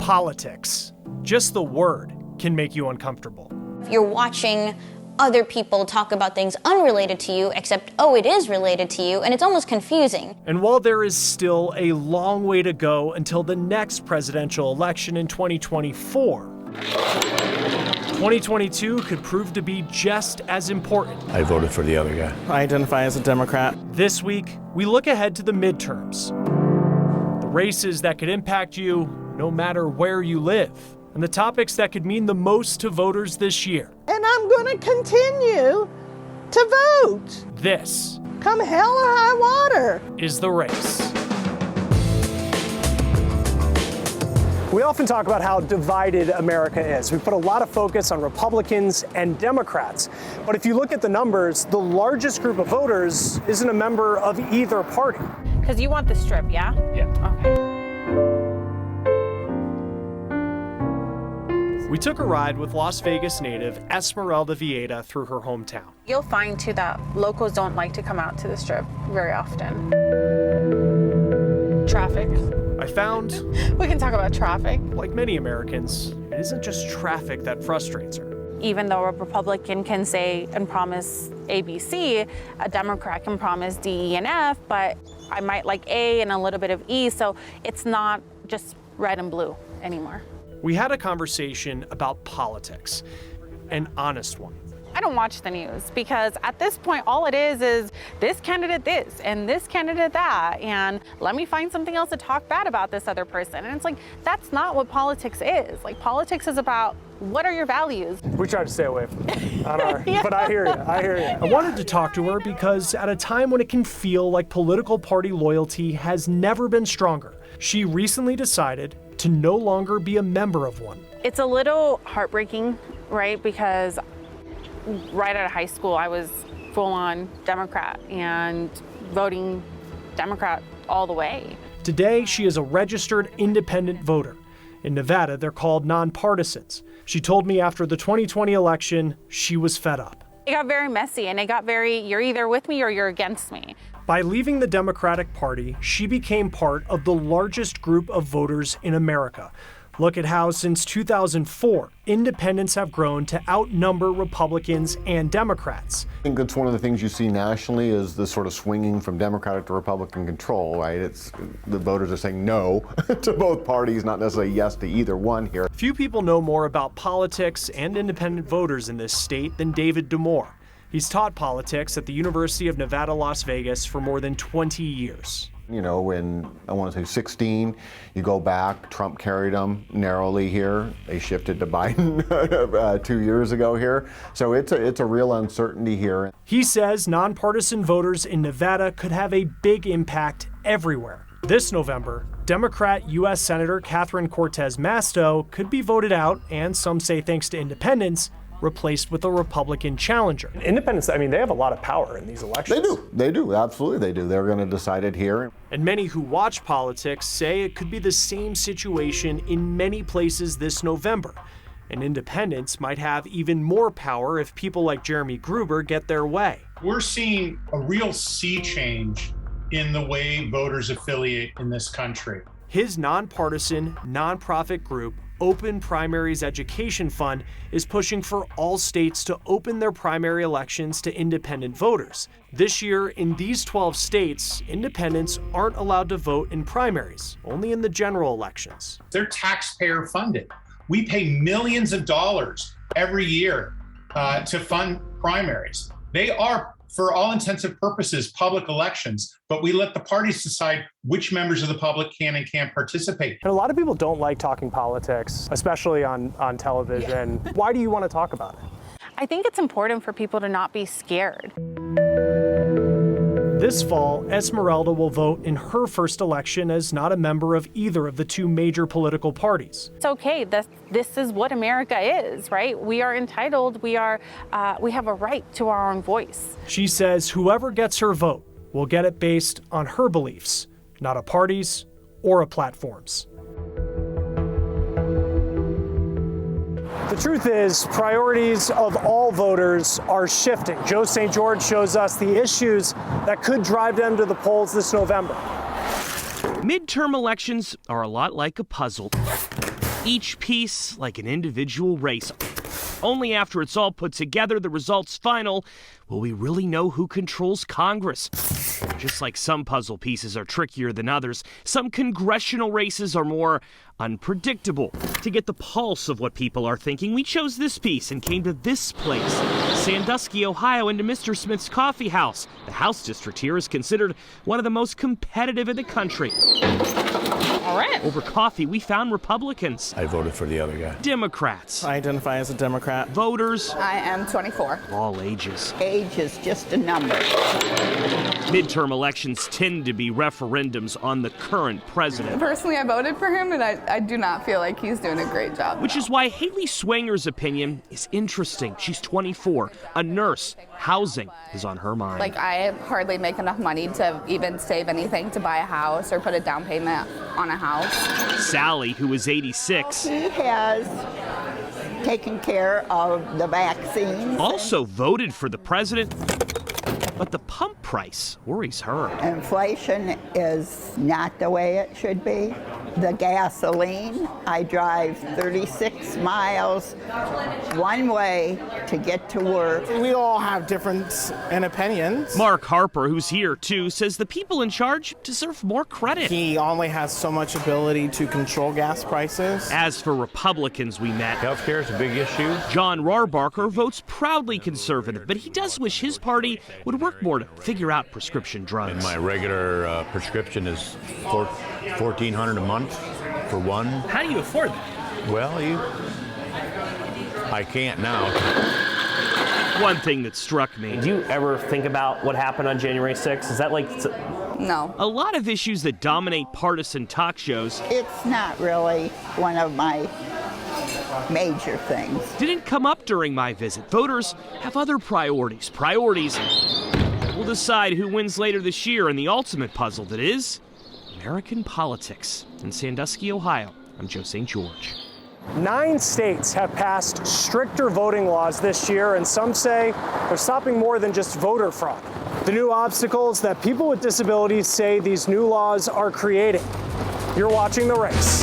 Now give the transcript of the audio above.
Politics. Just the word can make you uncomfortable. You're watching other people talk about things unrelated to you, except, oh, it is related to you, and it's almost confusing. And while there is still a long way to go until the next presidential election in 2024, 2022 could prove to be just as important. I voted for the other guy. I identify as a Democrat. This week, we look ahead to the midterms, the races that could impact you no matter where you live, and the topics that could mean the most to voters this year. And I'm going to continue to vote. This, come hell or high water, is The Race. We often talk about how divided America is. We put a lot of focus on Republicans and Democrats. But if you look at the numbers, the largest group of voters isn't a member of either party. Because you want the strip, yeah? Yeah. Okay. We took a ride with Las Vegas native Esmeralda Vieta through her hometown. You'll find, too, that locals don't like to come out to the strip very often. Traffic. I found, we can talk about traffic. Like many Americans, it isn't just traffic that frustrates her. Even though a Republican can say and promise ABC, a Democrat can promise D, E, and F, but I might like A and a little bit of E, so it's not just red and blue anymore. We had a conversation about politics, an honest one. I don't watch the news because at this point, all it is this candidate this and this candidate that, and let me find something else to talk bad about this other person. And it's like, that's not what politics is. Like, politics is about what are your values? We try to stay away from it on our, but I hear you, I wanted to talk to her because at a time when it can feel like political party loyalty has never been stronger, she recently decided to no longer be a member of one. It's a little heartbreaking, right? Because right out of high school, I was full-on Democrat and voting Democrat all the way. Today, she is a registered independent voter. In Nevada, they're called nonpartisans. She told me after the 2020 election, she was fed up. It got very messy, and it got very, you're either with me or you're against me. By leaving the Democratic Party, she became part of the largest group of voters in America. Look at how since 2004, independents have grown to outnumber Republicans and Democrats. I think that's one of the things you see nationally is this sort of swinging from Democratic to Republican control, right? It's the voters are saying no to both parties, not necessarily yes to either one here. Few people know more about politics and independent voters in this state than David Damore. He's taught politics at the University of Nevada, Las Vegas for more than 20 years. You know, when I want to say 16, you go back, Trump carried them narrowly here. They shifted to Biden 2 years ago here. So it's a real uncertainty here. He says nonpartisan voters in Nevada could have a big impact everywhere. This November, Democrat U.S. Senator Catherine Cortez Masto could be voted out, and some say thanks to independents, replaced with a Republican challenger. Independents, I mean, they have a lot of power in these elections. They do, absolutely they do. They're going to decide it here. And many who watch politics say it could be the same situation in many places this November. And independents might have even more power if people like Jeremy Gruber get their way. We're seeing a real sea change in the way voters affiliate in this country. His nonpartisan, nonprofit group, Open Primaries Education Fund, is pushing for all states to open their primary elections to independent voters. This year, in these 12 states, independents aren't allowed to vote in primaries, only in the general elections. They're taxpayer funded. We pay millions of dollars every year to fund primaries. They are, for all intensive purposes, public elections, but we let the parties decide which members of the public can and can't participate. And a lot of people don't like talking politics, especially on television. Yeah. Why do you want to talk about it? I think it's important for people to not be scared. This fall, Esmeralda will vote in her first election as not a member of either of the two major political parties. It's okay. This is what America is, right? We are entitled. We have a right to our own voice. She says whoever gets her vote will get it based on her beliefs, not a party's or a platform's. The truth is, priorities of all voters are shifting. Joe St. George shows us the issues that could drive them to the polls this November. Midterm elections are a lot like a puzzle. Each piece like an individual race. Only after it's all put together, the results final, will we really know who controls Congress. Just like some puzzle pieces are trickier than others, some congressional races are more unpredictable. To get the pulse of what people are thinking, we chose this piece and came to this place, Sandusky, Ohio, into Mr. Smith's Coffee House. The House district here is considered one of the most competitive in the country. All right. Over coffee, we found Republicans. I voted for the other guy. Democrats. I identify as a Democrat. Voters. I am 24. Of all ages. Age is just a number. Midterm elections tend to be referendums on the current president. Personally, I voted for him, and I do not feel like he's doing a great job. Which is why Haley Swanger's opinion is interesting. She's 24, a nurse. Housing is on her mind. Like, I hardly make enough money to even save anything to buy a house or put a down payment on a house. Sally, who is 86, He has taken care of the vaccines. also voted for the president, but the pump price worries her. Inflation is not the way it should be. The gasoline, I drive 36 miles one way to get to work. We all have different opinions. Mark Harper, who's here too, says the people in charge deserve more credit. He only has so much ability to control gas prices. As for Republicans we met, Healthcare is a big issue. John Rarbarker votes proudly conservative, but he does wish his party would work more to figure out prescription drugs. And my regular prescription is $1,400 a month for one. How do you afford that? Well, I can't now. One thing that struck me. Do you ever think about what happened on January 6th? Is that like... No. A lot of issues that dominate partisan talk shows It's not really one of my major things. didn't come up during my visit. Voters have other priorities. Priorities that will decide who wins later this year in the ultimate puzzle that is American politics. In Sandusky, Ohio, I'm Joe St. George. 9 states have passed stricter voting laws this year, and some say they're stopping more than just voter fraud. The new obstacles that people with disabilities say these new laws are creating. You're watching The Race.